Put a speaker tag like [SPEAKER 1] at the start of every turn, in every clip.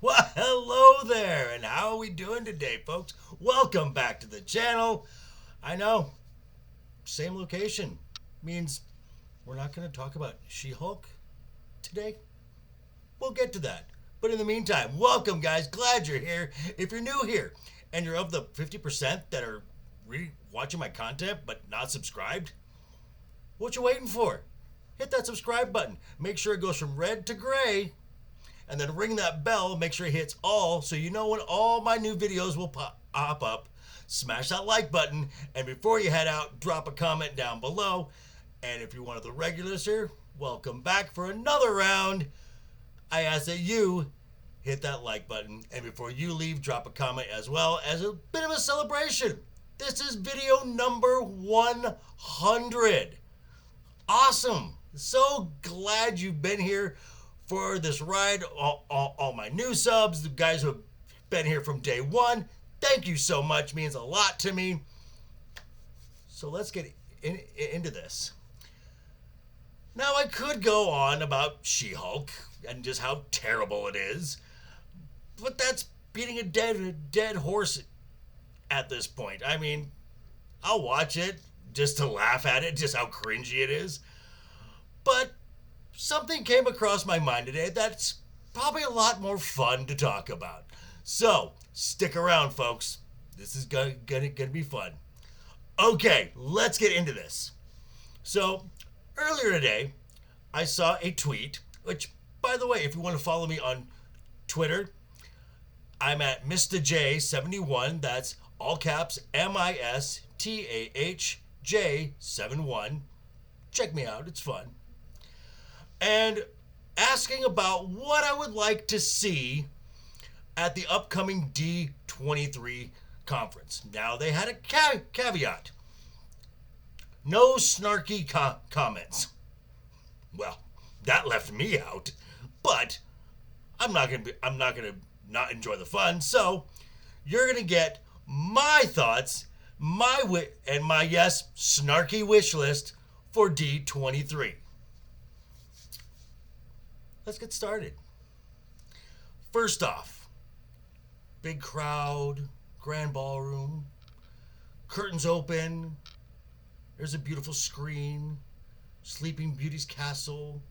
[SPEAKER 1] Well, hello there, and how are we doing today, folks? Welcome back to the channel. I know, same location means we're not going to talk about She-Hulk today. We'll get to that. But in the meantime, welcome, guys. Glad you're here. If you're new here and you're of the 50% that are watching my content but not subscribed, what you waiting for? Hit that subscribe button. Make sure it goes from red to gray. And then ring that bell, make sure it hits all so you know when all my new videos will pop up. Smash that like button, and before you head out, drop a comment down below. And if you're one of the regulars here, welcome back for another round. I ask that you hit that like button, and before you leave, drop a comment as well as a bit of a celebration. This is video number 100. Awesome. So glad you've been here for this ride. All my new subs, the guys who have been here from day one, thank you so much. Means a lot to me. So let's get into this. Now, I could go on about She-Hulk and just how terrible it is, but that's beating a dead horse at this point. I mean, I'll watch it just to laugh at it, just how cringy it is. But something came across my mind today that's probably a lot more fun to talk about. So, stick around, folks. This is gonna be fun. Okay, let's get into this. So, earlier today, I saw a tweet, which, by the way, if you want to follow me on Twitter, I'm at Mr. J71. That's all caps MISTAHJ71. Check me out, it's fun. And asking about what I would like to see at the upcoming D23 Conference. Now, they had a caveat. No snarky comments. Well, that left me out, but I'm not gonna not enjoy the fun. So you're gonna get my thoughts, my yes, snarky wish list for D23. Let's get started. First off, big crowd, grand ballroom, curtains open, there's a beautiful screen, Sleeping Beauty's castle,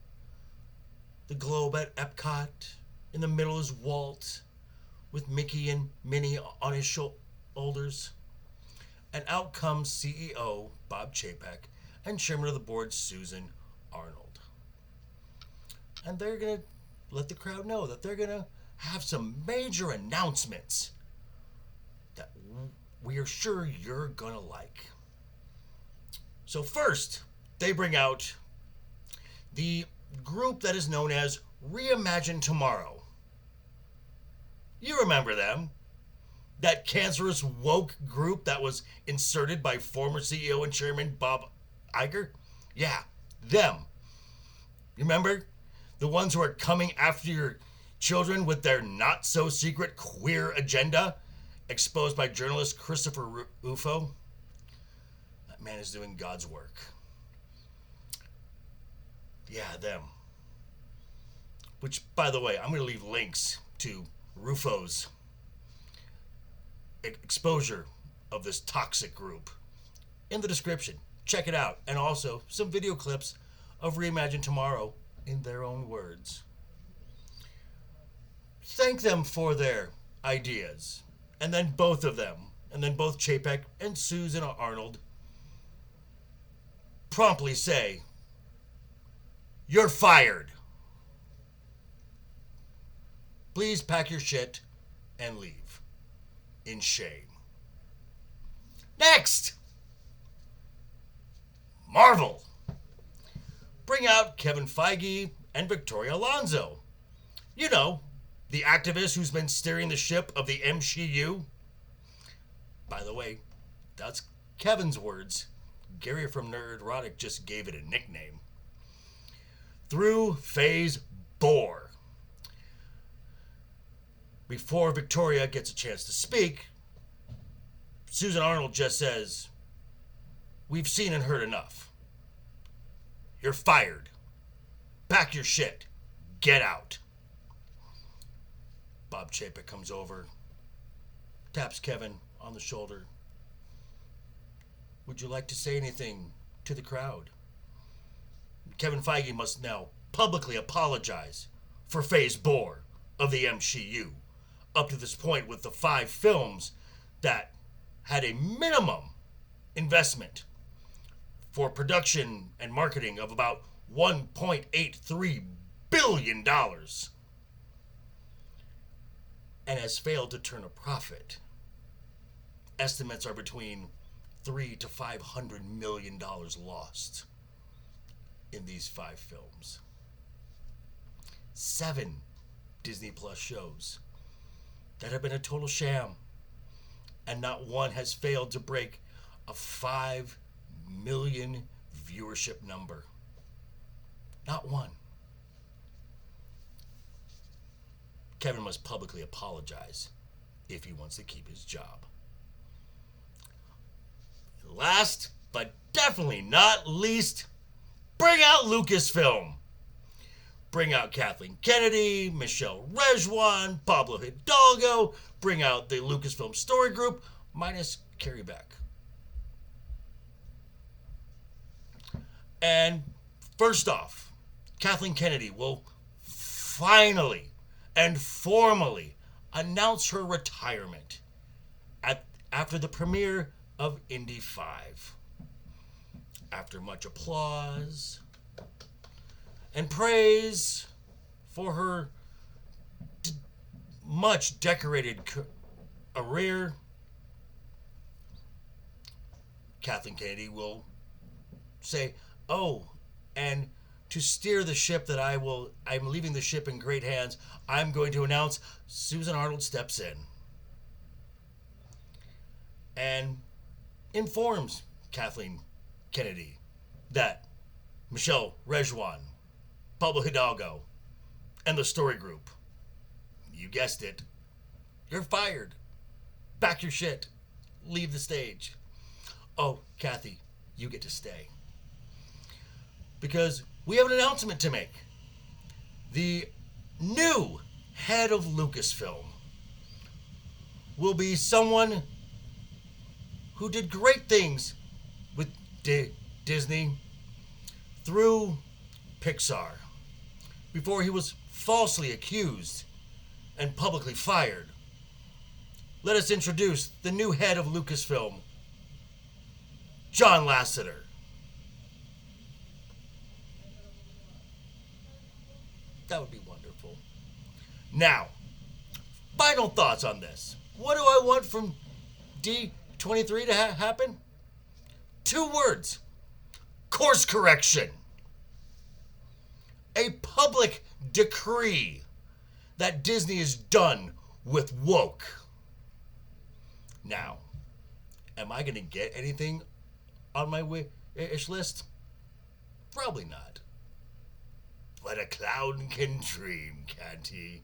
[SPEAKER 1] the globe at Epcot, in the middle is Walt, with Mickey and Minnie on his shoulders, and out comes CEO Bob Chapek and Chairman of the Board Susan Arnold. And they're going to let the crowd know that they're going to have some major announcements that we are sure you're going to like. So first, they bring out the group that is known as ReImagine Tomorrow. You remember them. That cancerous woke group that was inserted by former CEO and Chairman Bob Iger? Yeah, them. You remember? The ones who are coming after your children with their not-so-secret queer agenda, exposed by journalist Christopher Rufo. That man is doing God's work. Yeah, them. Which, by the way, I'm going to leave links to Rufo's exposure of this toxic group in the description. Check it out. And also some video clips of ReImagine Tomorrow in their own words. Thank them for their ideas. And then both of them, and then both Chapek and Susan Arnold promptly say, "You're fired. Please pack your shit and leave in shame." Next, Marvel. Bring out Kevin Feige and Victoria Alonso. You know, the activist who's been steering the ship of the MCU. By the way, that's Kevin's words. Gary from Nerdrotic just gave it a nickname. Through Phase 4. Before Victoria gets a chance to speak, Susan Arnold just says, "We've seen and heard enough. You're fired. Pack your shit. Get out." Bob Chapek comes over, taps Kevin on the shoulder. Would you like to say anything to the crowd? Kevin Feige must now publicly apologize for Phase 4 of the MCU. Up to this point, with the 5 films that had a minimum investment for production and marketing of about $1.83 billion, and has failed to turn a profit. Estimates are between $300 to $500 million lost in these 5 films. 7 Disney Plus shows that have been a total sham, and not one has failed to break a 5 million viewership number. Not one. Kevin must publicly apologize if he wants to keep his job. Last, but definitely not least, bring out Lucasfilm. Bring out Kathleen Kennedy, Michelle Rejwan, Pablo Hidalgo. Bring out the Lucasfilm Story Group, minus Carrie Beck. And first off, Kathleen Kennedy will finally and formally announce her retirement after the premiere of Indy 5. After much applause and praise for her much decorated career, Kathleen Kennedy will say, "Oh, and to steer the ship that I'm leaving the ship in great hands, I'm going to announce Susan Arnold steps in." And informs Kathleen Kennedy that Michelle Rejwan, Pablo Hidalgo, and the Story Group, you guessed it, you're fired. Pack your shit. Leave the stage. Oh, Kathy, you get to stay. Because we have an announcement to make. The new head of Lucasfilm will be someone who did great things with Disney through Pixar before he was falsely accused and publicly fired. Let us introduce the new head of Lucasfilm, John Lasseter. That would be wonderful. Now, final thoughts on this. What do I want from D23 to happen? 2 words. Course correction. A public decree that Disney is done with woke. Now, am I going to get anything on my wish list? Probably not. But a clown can dream, can't he?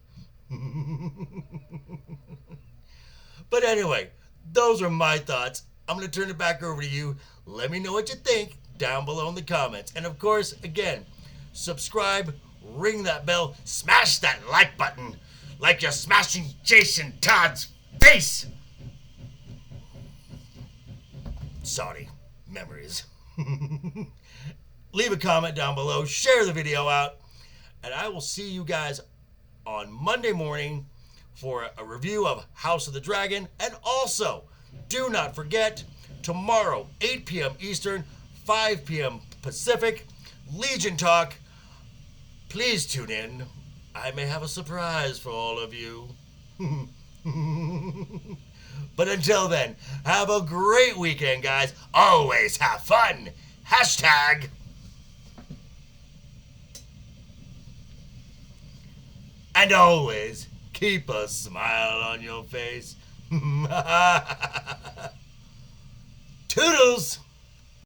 [SPEAKER 1] But anyway, those are my thoughts. I'm going to turn it back over to you. Let me know what you think down below in the comments. And of course, again, subscribe, ring that bell, smash that like button like you're smashing Jason Todd's face. Sorry, memories. Leave a comment down below, share the video out, and I will see you guys on Monday morning for a review of House of the Dragon. And also, do not forget, tomorrow, 8 p.m. Eastern, 5 p.m. Pacific, Legion Talk. Please tune in. I may have a surprise for all of you. But until then, have a great weekend, guys. Always have fun. Hashtag. And always keep a smile on your face. Toodles!